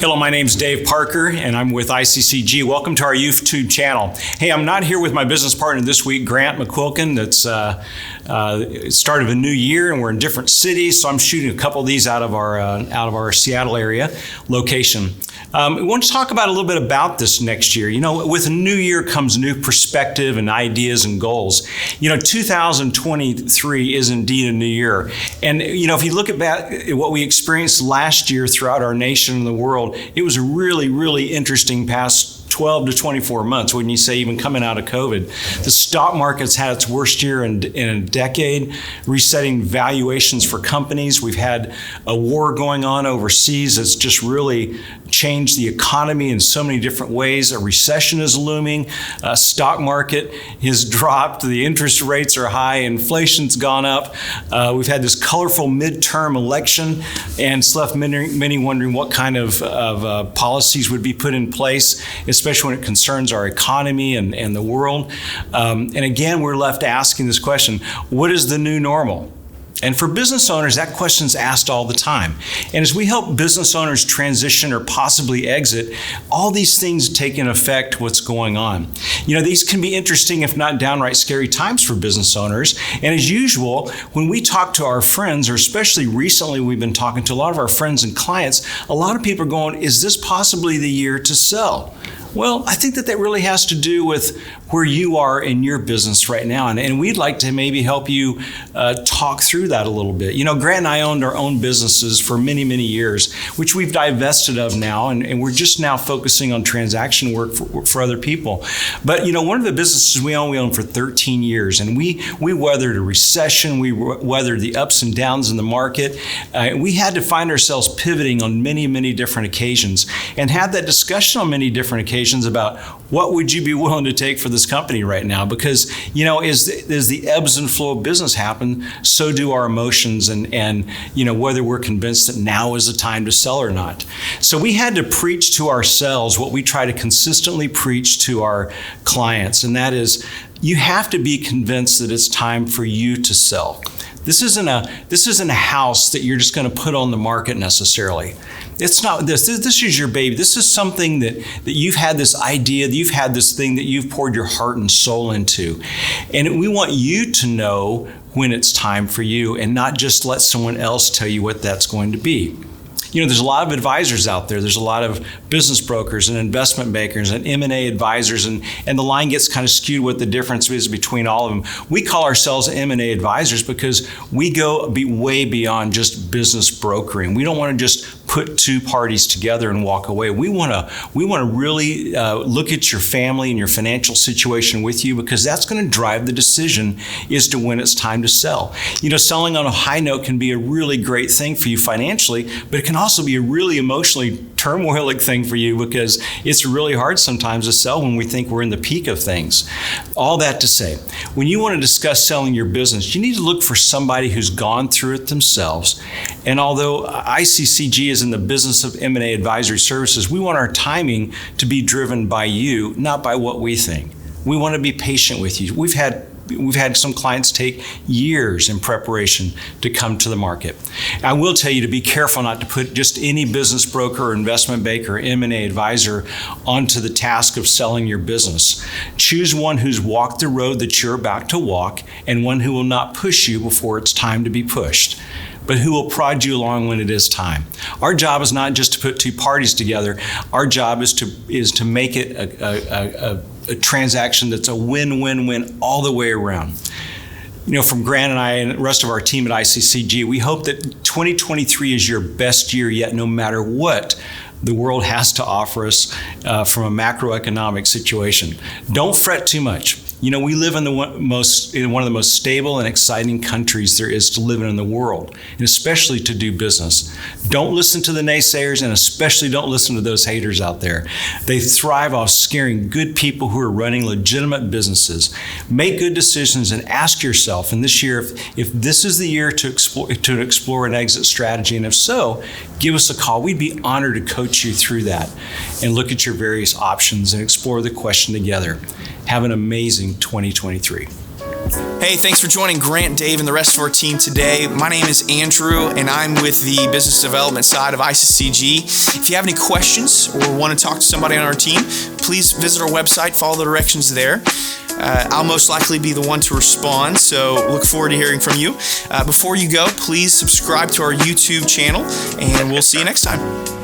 Hello, my name's Dave Parker, and I'm with ICCG. Welcome to our YouTube channel. Hey, I'm not here with my business partner this week, Grant McQuilkin. That's start of a new year, and we're in different cities, so I'm shooting a couple of these out of our Seattle area location. We want to talk about a little bit about this next year. You know, with a new year comes new perspective and ideas and goals. You know, 2023 is indeed a new year. And, you know, if you look at what we experienced last year throughout our nation and the world, it was a really, really interesting past 12 to 24 months, wouldn't you say, even coming out of COVID. The stock market's had its worst year in a decade, resetting valuations for companies. We've had a war going on overseas that's just really changed the economy in so many different ways. A recession is looming. Stock market has dropped. The interest rates are high. Inflation's gone up. We've had this colorful midterm election, and it's left many wondering what kind of policies would be put in place, especially when it concerns our economy and the world. And again, we're left asking this question, what is the new normal? And for business owners, that question's asked all the time. And as we help business owners transition or possibly exit, all these things take in effect what's going on. You know, these can be interesting, if not downright scary times for business owners. And as usual, when we talk to our friends, or especially recently we've been talking to a lot of our friends and clients, a lot of people are going, is this possibly the year to sell? Well, I think that really has to do with where you are in your business right now. And we'd like to maybe help you talk through that a little bit. You know, Grant and I owned our own businesses for many, many years, which we've divested of now. And we're just now focusing on transaction work for other people. But, you know, one of the businesses we own for 13 years. And we weathered a recession. We weathered the ups and downs in the market. We had to find ourselves pivoting on many, many different occasions and had that discussion on many different occasions about what would you be willing to take for this company right now? Because, you know, as the ebbs and flow of business happen, so do our emotions and you know, whether we're convinced that now is the time to sell or not. So we had to preach to ourselves what we try to consistently preach to our clients, and that is, you have to be convinced that it's time for you to sell. This isn't a house that you're just going to put on the market necessarily. It's not this. This is your baby. This is something that you've had this idea, that you've had this thing that you've poured your heart and soul into. And we want you to know when it's time for you and not just let someone else tell you what that's going to be. You know, there's a lot of advisors out there. There's a lot of business brokers and investment bankers and M&A advisors, and the line gets kind of skewed what the difference is between all of them. We call ourselves M&A advisors because we go way beyond just business brokering. We don't want to just put two parties together and walk away. We want to really look at your family and your financial situation with you, because that's going to drive the decision as to when it's time to sell. You know, selling on a high note can be a really great thing for you financially, but it can also be a really emotionally turmoilic thing for you, because it's really hard sometimes to sell when we think we're in the peak of things. All that to say, when you want to discuss selling your business, you need to look for somebody who's gone through it themselves. And although ICCG is in the business of M&A advisory services, we want our timing to be driven by you, not by what we think. We want to be patient with you. We've had some clients take years in preparation to come to the market. I will tell you to be careful not to put just any business broker or investment banker or M&A advisor onto the task of selling your business. Choose one who's walked the road that you're about to walk, and one who will not push you before it's time to be pushed, but who will prod you along when it is time. Our job is not just to put two parties together. Our job is to make it a transaction that's a win-win-win all the way around. You know, from Grant and I and the rest of our team at ICCG, we hope that 2023 is your best year yet, no matter what the world has to offer us from a macroeconomic situation. Don't fret too much. You know, we live in one of the most stable and exciting countries there is to live in the world, and especially to do business. Don't listen to the naysayers, and especially don't listen to those haters out there. They thrive off scaring good people who are running legitimate businesses. Make good decisions and ask yourself, and this year, if this is the year to explore an exit strategy, and if so, give us a call. We'd be honored to coach you through that and look at your various options and explore the question together. Have an amazing 2023. Hey, thanks for joining Grant, Dave, and the rest of our team today. My name is Andrew, and I'm with the business development side of ICCG. If you have any questions or want to talk to somebody on our team, please visit our website, follow the directions there. I'll most likely be the one to respond, so look forward to hearing from you. Before you go, please subscribe to our YouTube channel, and we'll see you next time.